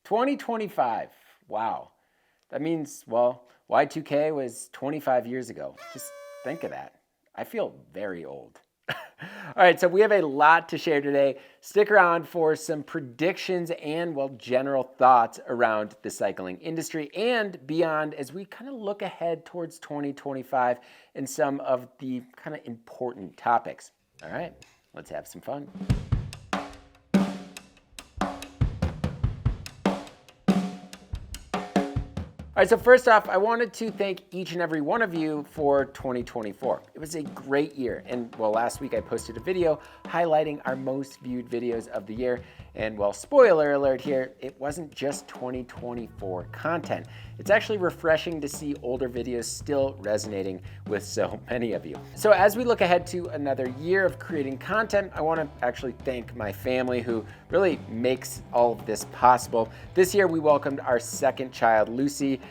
2025. Wow. That means, well, Y2K was 25 years ago. Just think of that. I feel very old. All right, so we have a lot to share today. Stick around for some predictions and, well, general thoughts around the cycling industry and beyond as we kind of look ahead towards 2025 and some of the kind of important topics. All right, let's have some fun. All right, so first off, I wanted to thank each and every one of you for 2024. It was a great year. And well, last week I posted a video highlighting our most viewed videos of the year. And well, spoiler alert here, it wasn't just 2024 content. It's actually refreshing to see older videos still resonating with so many of you. So as we look ahead to another year of creating content, I want to actually thank my family who really makes all of this possible. This year we welcomed our second child, Lucy,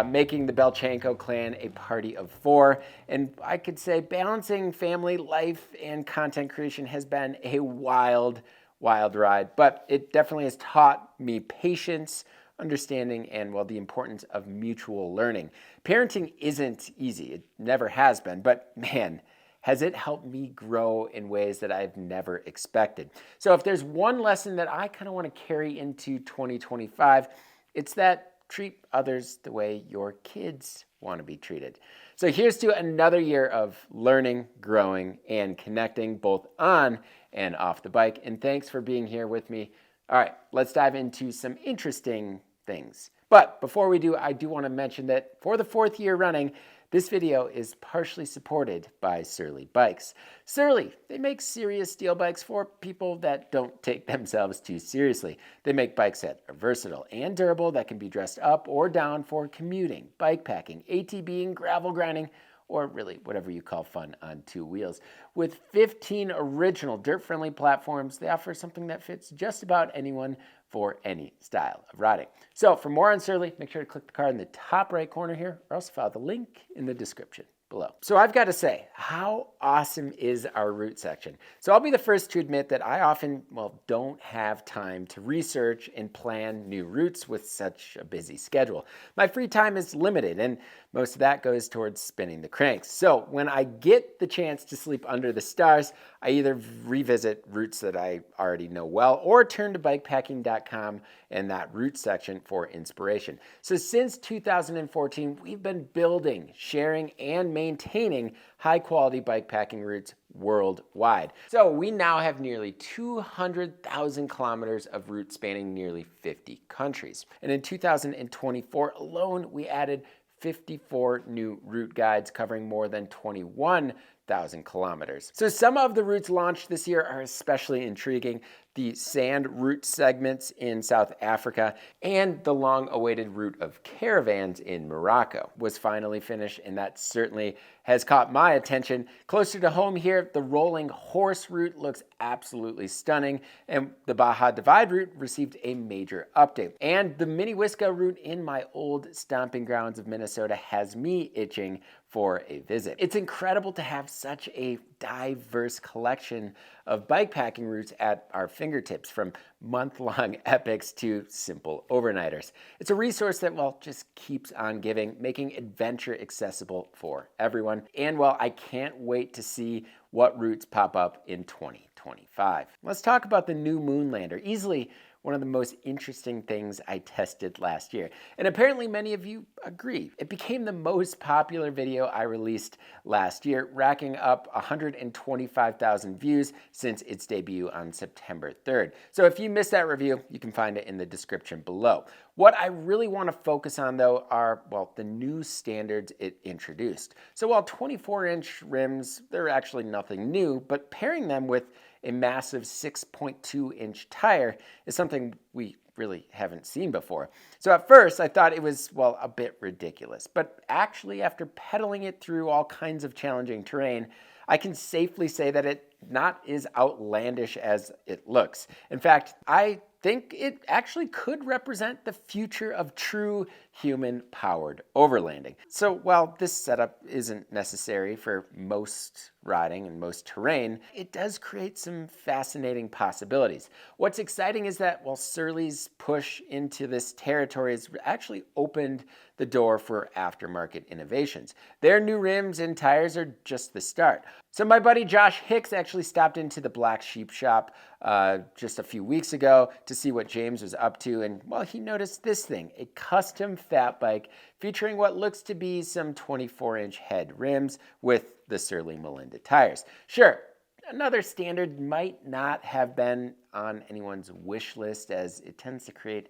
making the Belchenko clan a party of four. And I could say balancing family life and content creation has been a wild ride, but it definitely has taught me patience, understanding, and well, the importance of mutual learning. Parenting isn't easy. It never has been, but man, has it helped me grow in ways that I've never expected. So if there's one lesson that I kind of want to carry into 2025, it's that treat others the way your kids want to be treated. So here's to another year of learning, growing, and connecting both on and off the bike. And thanks for being here with me. All right, let's dive into some interesting things. But before we do, I do want to mention that for the fourth year running, this video is partially supported by Surly Bikes. Surly, they make serious steel bikes for people that don't take themselves too seriously. They make bikes that are versatile and durable that can be dressed up or down for commuting, bike packing, ATVing, gravel grinding, or really whatever you call fun on two wheels. With 15 original dirt-friendly platforms, they offer something that fits just about anyone for any style of riding. So for more on Surly, make sure to click the card in the top right corner here, or else follow the link in the description below. So I've got to say, how awesome is our route section? So I'll be the first to admit that I often, well, don't have time to research and plan new routes with such a busy schedule. My free time is limited, and most of that goes towards spinning the cranks. So when I get the chance to sleep under the stars, I either revisit routes that I already know well or turn to BIKEPACKING.com and that route section for inspiration. So since 2014, we've been building, sharing, and maintaining high-quality bikepacking routes worldwide. So we now have nearly 200,000 kilometers of route spanning nearly 50 countries. And in 2024 alone, we added 54 new route guides covering more than 21,000 kilometers. So some of the routes launched this year are especially intriguing. The sand route segments in South Africa and the long-awaited route of caravans in Morocco was finally finished, and that certainly has caught my attention. Closer to home here, the rolling horse route looks absolutely stunning, and the Baja Divide route received a major update. And the Mini Whiska route in my old stomping grounds of Minnesota has me itching for a visit. It's incredible to have such a diverse collection of bikepacking routes at our fingertips, from month-long epics to simple overnighters. It's a resource that, well, just keeps on giving, making adventure accessible for everyone. And well, I can't wait to see what routes pop up in 2025. Let's talk about the new Moonlander. Easily one of the most interesting things I tested last year. And apparently many of you agree. It became the most popular video I released last year, racking up 125,000 views since its debut on September 3rd. So if you missed that review, you can find it in the description below. What I really want to focus on though are, well, the new standards it introduced. So while 24-inch rims, they're actually nothing new, but pairing them with a massive 6.2-inch tire is something we really haven't seen before. So at first I thought it was, well, a bit ridiculous, but actually after pedaling it through all kinds of challenging terrain, I can safely say that it not as outlandish as it looks. In fact, I think it actually could represent the future of true human-powered overlanding. So while this setup isn't necessary for most riding and most terrain, it does create some fascinating possibilities. What's exciting is that while Surly's push into this territory has actually opened the door for aftermarket innovations. Their new rims and tires are just the start. So my buddy Josh Hicks actually stopped into the Black Sheep shop just a few weeks ago to see what James was up to, and well, he noticed this thing, a custom fat bike featuring what looks to be some 24-inch head rims with the Surly Melinda tires. Sure, another Standard might not have been on anyone's wish list as it tends to create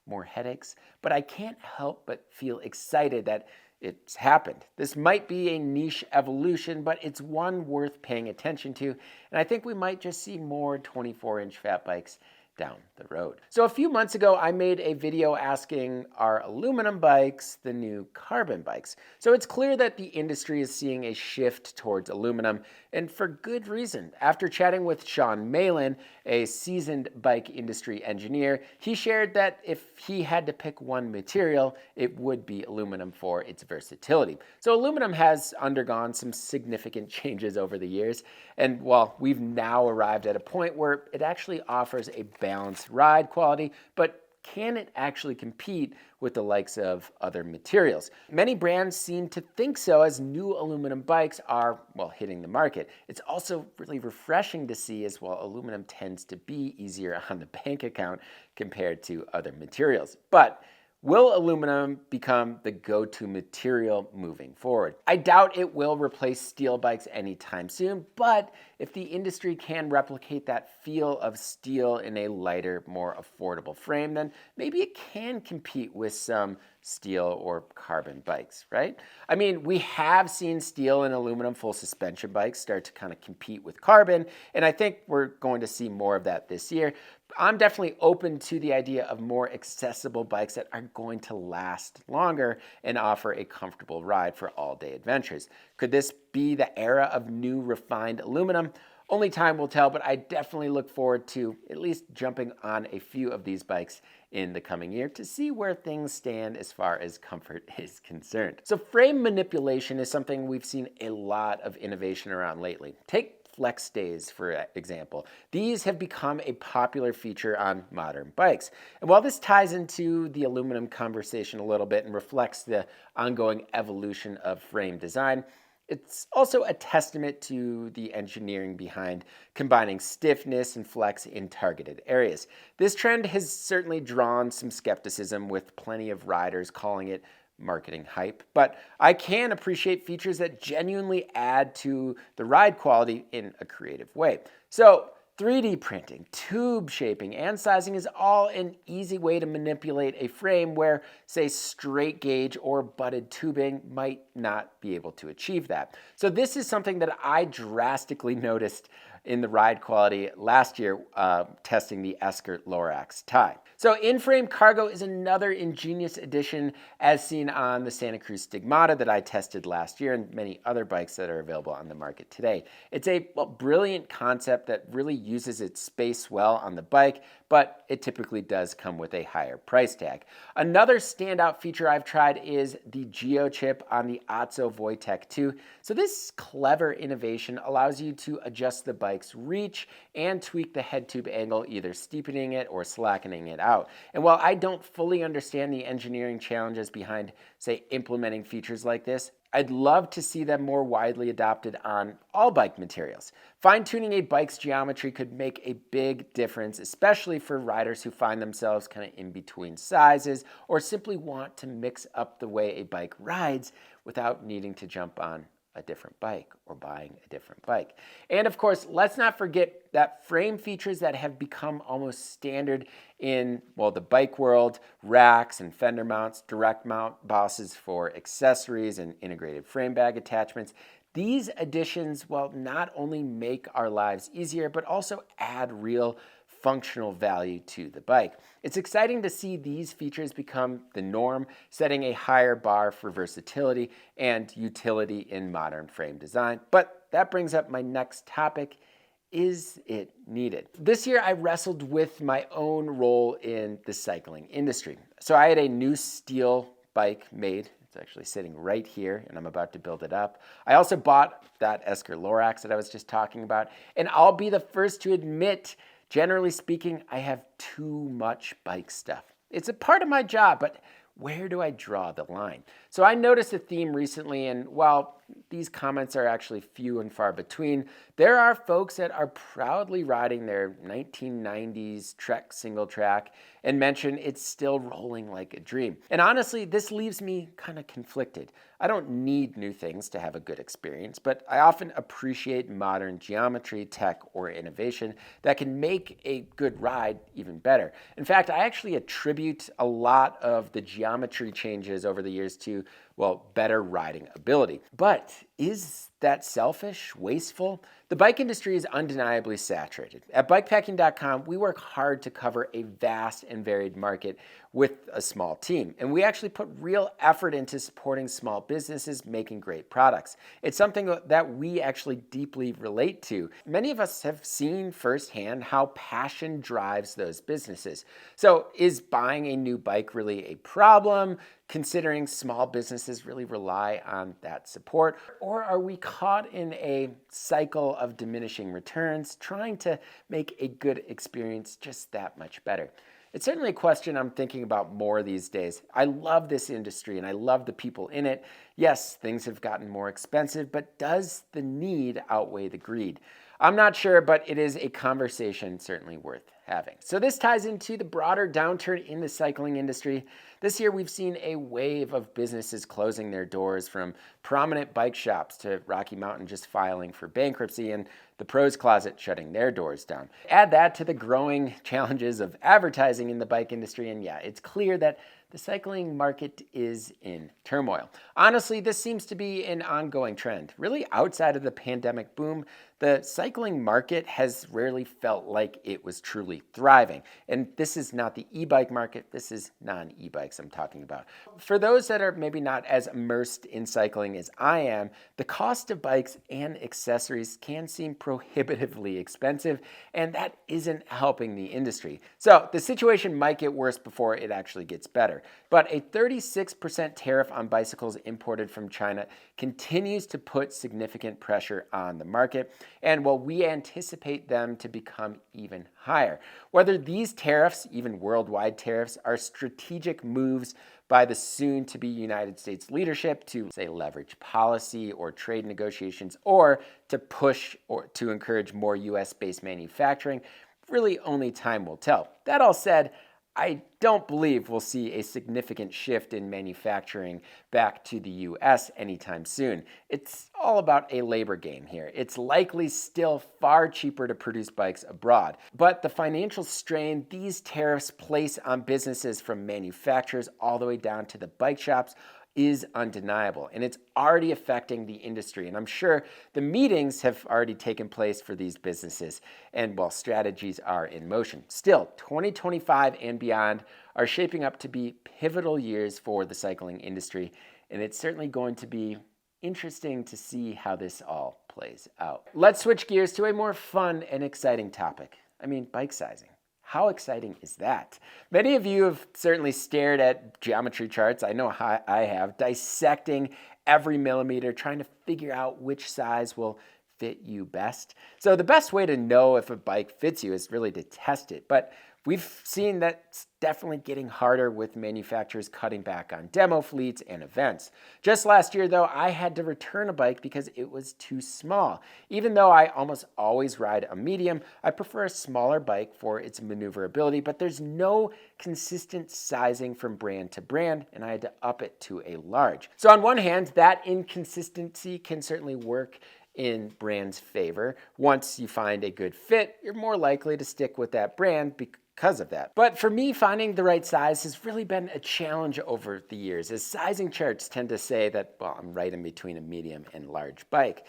more headaches, but I can't help but feel excited that it's happened. This might be a niche evolution, but it's one worth paying attention to, and I think we might just see more 24-inch fat bikes down the road. So a few months ago, I made a video asking, are aluminum bikes the new carbon bikes? So it's clear that the industry is seeing a shift towards aluminum, and for good reason. After chatting with Sean Malin, a seasoned bike industry engineer, he shared that if he had to pick one material, it would be aluminum for its versatility. So aluminum has undergone some significant changes over the years, and while we've now arrived at a point where it actually offers a balanced ride quality, but can it actually compete with the likes of other materials? Many brands seem to think so as new aluminum bikes are, well, hitting the market. It's also really refreshing to see as well aluminum tends to be easier on the bank account compared to other materials. But will aluminum become the go-to material moving forward? I doubt it will replace steel bikes anytime soon, but if the industry can replicate that feel of steel in a lighter, more affordable frame, then maybe it can compete with some steel or carbon bikes, right? I mean, we have seen steel and aluminum full suspension bikes start to kind of compete with carbon, and I think we're going to see more of that this year. I'm definitely open to the idea of more accessible bikes that are going to last longer and offer a comfortable ride for all-day adventures. Could this be the era of new refined aluminum? Only time will tell, but I definitely look forward to at least jumping on a few of these bikes in the coming year to see where things stand as far as comfort is concerned. So frame manipulation is something we've seen a lot of innovation around lately. Take flex stays, for example. These have become a popular feature on modern bikes. And while this ties into the aluminum conversation a little bit and reflects the ongoing evolution of frame design, it's also a testament to the engineering behind combining stiffness and flex in targeted areas. This trend has certainly drawn some skepticism, with plenty of riders calling it marketing hype, but I can appreciate features that genuinely add to the ride quality in a creative way. So 3D printing, tube shaping, and sizing is all an easy way to manipulate a frame where, say, straight gauge or butted tubing might not be able to achieve that. So this is something that I drastically noticed in the ride quality last year testing the Eskert Lorax tie. So in-frame cargo is another ingenious addition as seen on the Santa Cruz Stigmata that I tested last year and many other bikes that are available on the market today. It's a brilliant concept that really uses its space well on the bike, but it typically does come with a higher price tag. Another standout feature I've tried is the Geo chip on the Otzo Wojtek 2. So this clever innovation allows you to adjust the bike's reach and tweak the head tube angle, either steepening it or slackening it out. And while I don't fully understand the engineering challenges behind, say, implementing features like this, I'd love to see them more widely adopted on all bike materials. Fine-tuning a bike's geometry could make a big difference, especially for riders who find themselves kind of in between sizes or simply want to mix up the way a bike rides without needing to jump on a different bike or buying a different bike. And of course, let's not forget that frame features that have become almost standard in, well, the bike world, racks and fender mounts, direct mount bosses for accessories and integrated frame bag attachments. These additions, well, not only make our lives easier, but also add real functional value to the bike. It's exciting to see these features become the norm, setting a higher bar for versatility and utility in modern frame design. But that brings up my next topic. Is it needed? This year I wrestled with my own role in the cycling industry. So I had a new steel bike made. It's actually sitting right here, and I'm about to build it up. I also bought that Esker Lorax that I was just talking about, and I'll be the first to admit, generally speaking, I have too much bike stuff. It's a part of my job, but where do I draw the line? So I noticed a theme recently, and while these comments are actually few and far between, there are folks that are proudly riding their 1990s Trek single track and mention it's still rolling like a dream. And honestly, this leaves me kind of conflicted. I don't need new things to have a good experience, but I often appreciate modern geometry, tech, or innovation that can make a good ride even better. In fact, I actually attribute a lot of the geometry changes over the years to, well, better riding ability. But is that selfish, wasteful? The bike industry is undeniably saturated. At BIKEPACKING.com, we work hard to cover a vast and varied market with a small team. And we actually put real effort into supporting small businesses making great products. It's something that we actually deeply relate to. Many of us have seen firsthand how passion drives those businesses. So is buying a new bike really a problem, considering small businesses really rely on that support? Or are we caught in a cycle of diminishing returns, trying to make a good experience just that much better? It's certainly a question I'm thinking about more these days. I love this industry and I love the people in it. Yes, things have gotten more expensive, but does the need outweigh the greed? I'm not sure, but it is a conversation certainly worth having. So this ties into the broader downturn in the cycling industry. This year, we've seen a wave of businesses closing their doors, from prominent bike shops to Rocky Mountain just filing for bankruptcy and the Pros Closet shutting their doors down. Add that to the growing challenges of advertising in the bike industry, and yeah, it's clear that the cycling market is in turmoil. Honestly, this seems to be an ongoing trend. Really, outside of the pandemic boom, the cycling market has rarely felt like it was truly thriving. And this is not the e-bike market, this is non-e-bikes I'm talking about. For those that are maybe not as immersed in cycling as I am, the cost of bikes and accessories can seem prohibitively expensive, and that isn't helping the industry. So the situation might get worse before it actually gets better. But a 36% tariff on bicycles imported from China continues to put significant pressure on the market, and while we anticipate them to become even higher. Whether these tariffs, even worldwide tariffs, are strategic moves by the soon-to-be United States leadership to, say, leverage policy or trade negotiations, or to push or to encourage more US-based manufacturing, really only time will tell. That all said, I don't believe we'll see a significant shift in manufacturing back to the US anytime soon. It's all about a labor game here. It's likely still far cheaper to produce bikes abroad, but the financial strain these tariffs place on businesses, from manufacturers all the way down to the bike shops, is undeniable, and it's already affecting the industry. And I'm sure the meetings have already taken place for these businesses, and while strategies are in motion. Still, 2025 and beyond are shaping up to be pivotal years for the cycling industry, and it's certainly going to be interesting to see how this all plays out. Let's switch gears to a more fun and exciting topic. Bike sizing. How exciting is that? Many of you have certainly stared at geometry charts, I know I have, dissecting every millimeter, trying to figure out which size will fit you best. So the best way to know if a bike fits you is really to test it, but we've seen that's definitely getting harder with manufacturers cutting back on demo fleets and events. Just last year, though, I had to return a bike because it was too small. Even though I almost always ride a medium, I prefer a smaller bike for its maneuverability, but there's no consistent sizing from brand to brand, and I had to up it to a large. So on one hand, that inconsistency can certainly work in brand's favor. Once you find a good fit, you're more likely to stick with that brand because of that. But for me, finding the right size has really been a challenge over the years, as sizing charts tend to say that, well, I'm right in between a medium and large bike.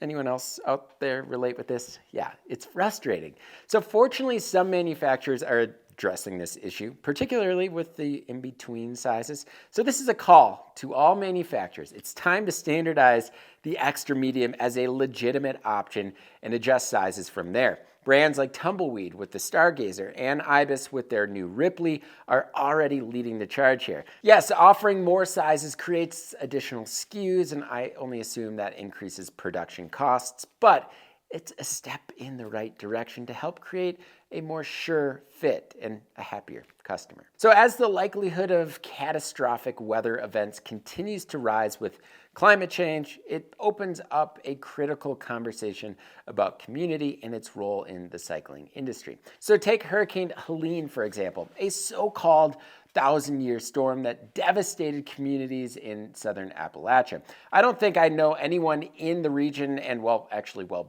Anyone else out there relate with this? Yeah, it's frustrating. So fortunately, some manufacturers are addressing this issue, particularly with the in-between sizes. So this is a call to all manufacturers. It's time to standardize the extra medium as a legitimate option and adjust sizes from there. Brands like Tumbleweed with the Stargazer and Ibis with their new Ripley are already leading the charge here. Yes, offering more sizes creates additional SKUs, and I only assume that increases production costs, but it's a step in the right direction to help create a more sure fit and a happier customer. So as the likelihood of catastrophic weather events continues to rise with climate change, it opens up a critical conversation about community and its role in the cycling industry. So take Hurricane Helene, for example, a so-called 1,000-year storm that devastated communities in southern Appalachia. I don't think I know anyone in the region and well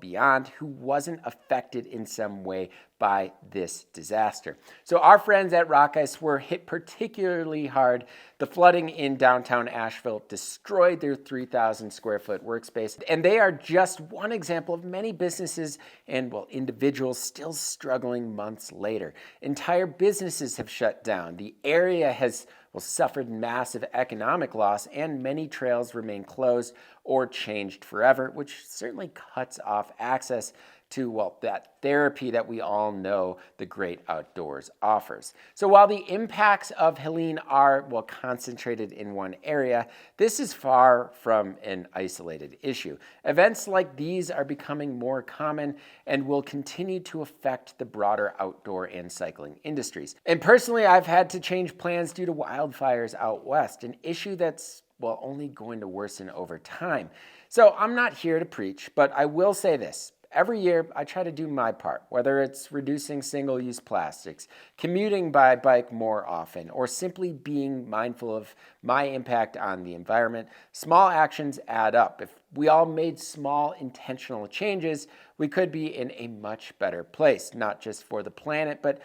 beyond who wasn't affected in some way by this disaster. So our friends at Rock Ice were hit particularly hard. The flooding in downtown Asheville destroyed their 3,000 square foot workspace, and they are just one example of many businesses and individuals still struggling months later. Entire businesses have shut down. The area has suffered massive economic loss, and many trails remain closed or changed forever, which certainly cuts off access to, that therapy that we all know the great outdoors offers. So while the impacts of Helene are, concentrated in one area, this is far from an isolated issue. Events like these are becoming more common and will continue to affect the broader outdoor and cycling industries. And personally, I've had to change plans due to wildfires out west, an issue that's only going to worsen over time. So I'm not here to preach, but I will say this. Every year, I try to do my part, whether it's reducing single-use plastics, commuting by bike more often, or simply being mindful of my impact on the environment. Small actions add up. If we all made small intentional changes, we could be in a much better place, not just for the planet, but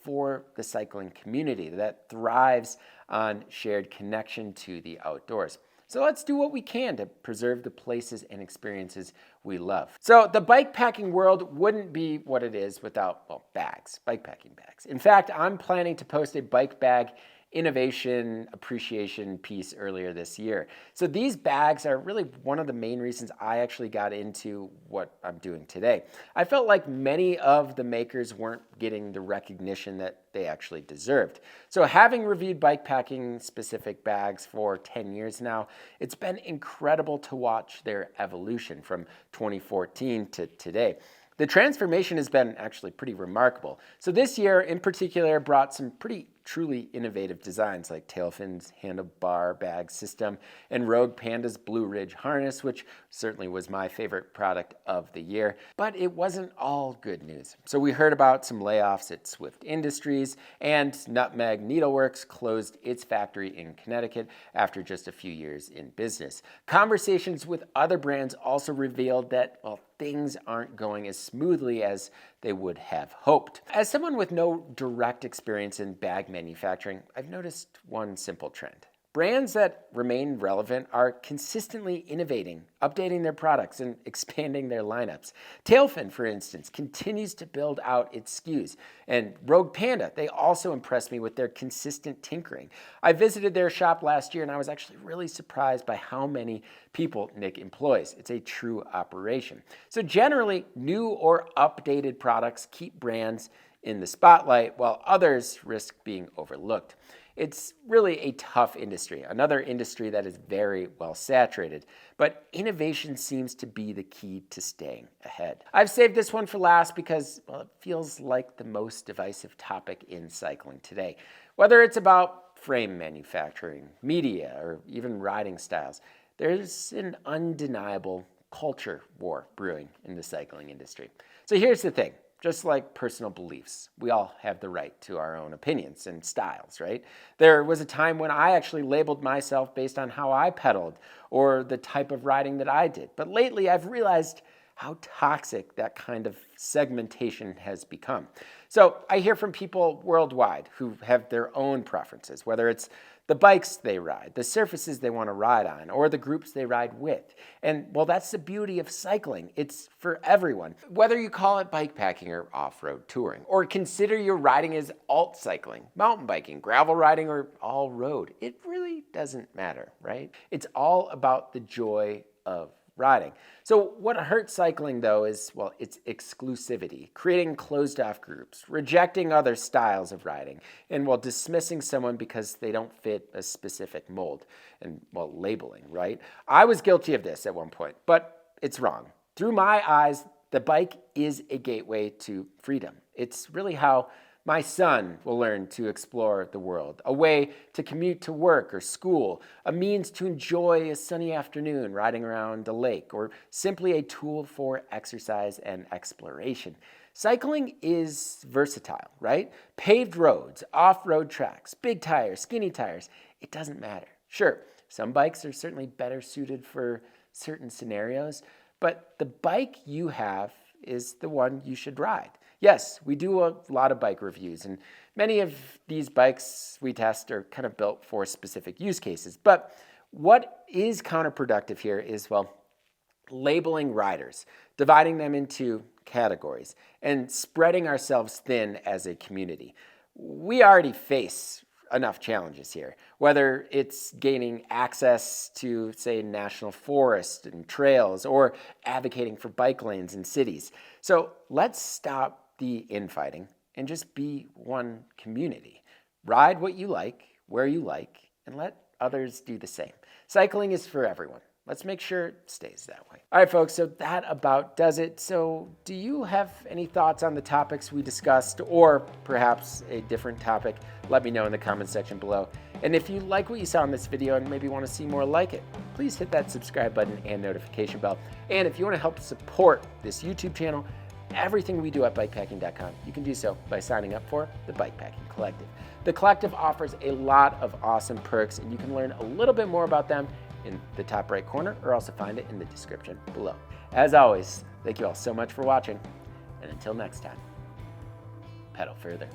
for the cycling community that thrives on shared connection to the outdoors. So let's do what we can to preserve the places and experiences we love. So the bikepacking world wouldn't be what it is without, bags, bikepacking bags. In fact, I'm planning to post a bike bag innovation appreciation piece earlier this year. So these bags are really one of the main reasons I actually got into what I'm doing today. I felt like many of the makers weren't getting the recognition that they actually deserved. So having reviewed bikepacking specific bags for 10 years now, it's been incredible to watch their evolution from 2014 to today. The transformation has been actually pretty remarkable. So this year in particular brought some pretty truly innovative designs like Tailfin's handlebar bag system and Rogue Panda's Blue Ridge harness, which certainly was my favorite product of the year. But it wasn't all good news. So we heard about some layoffs at Swift Industries, and Nutmeg Needleworks closed its factory in Connecticut after just a few years in business. Conversations with other brands also revealed that, things aren't going as smoothly as they would have hoped. As someone with no direct experience in bag manufacturing, I've noticed one simple trend. Brands that remain relevant are consistently innovating, updating their products, and expanding their lineups. Tailfin, for instance, continues to build out its SKUs. And Rogue Panda, they also impressed me with their consistent tinkering. I visited their shop last year, and I was actually really surprised by how many people Nick employs. It's a true operation. So generally, new or updated products keep brands in the spotlight, while others risk being overlooked. It's really a tough industry, another industry that is very well saturated, but innovation seems to be the key to staying ahead. I've saved this one for last because, it feels like the most divisive topic in cycling today. Whether it's about frame manufacturing, media, or even riding styles, there's an undeniable culture war brewing in the cycling industry. So here's the thing. Just like personal beliefs, we all have the right to our own opinions and styles, right? There was a time when I actually labeled myself based on how I pedaled or the type of riding that I did. But lately I've realized how toxic that kind of segmentation has become. So I hear from people worldwide who have their own preferences, whether it's the bikes they ride, the surfaces they want to ride on, or the groups they ride with. And that's the beauty of cycling. It's for everyone. Whether you call it bikepacking or off-road touring, or consider your riding as alt cycling, mountain biking, gravel riding, or all road, it really doesn't matter, right? It's all about the joy of riding. So what hurts cycling though is, well, it's exclusivity, creating closed off groups, rejecting other styles of riding, and while dismissing someone because they don't fit a specific mold, and well, labeling, right? I was guilty of this at one point, but it's wrong. Through my eyes, the bike is a gateway to freedom. It's really how my son will learn to explore the world, a way to commute to work or school, a means to enjoy a sunny afternoon riding around a lake, or simply a tool for exercise and exploration. Cycling is versatile, right? Paved roads, off-road tracks, big tires, skinny tires, it doesn't matter. Sure, some bikes are certainly better suited for certain scenarios, but the bike you have is the one you should ride. Yes, we do a lot of bike reviews, and many of these bikes we test are kind of built for specific use cases. But what is counterproductive here is, well, labeling riders, dividing them into categories, and spreading ourselves thin as a community. We already face enough challenges here, whether it's gaining access to, say, national forests and trails, or advocating for bike lanes in cities. So let's stop the infighting and just be one community. Ride what you like, where you like, and let others do the same. Cycling is for everyone. Let's make sure it stays that way. All right, folks, so that about does it. So do you have any thoughts on the topics we discussed, or perhaps a different topic? Let me know in the comments section below. And if you like what you saw in this video and maybe want to see more like it, please hit that subscribe button and notification bell. And if you want to help support this YouTube channel, everything we do at BIKEPACKING.com, you can do so by signing up for the Bikepacking Collective. The Collective offers a lot of awesome perks, and you can learn a little bit more about them in the top right corner, or also find it in the description below. As always, thank you all so much for watching, and until next time, pedal further.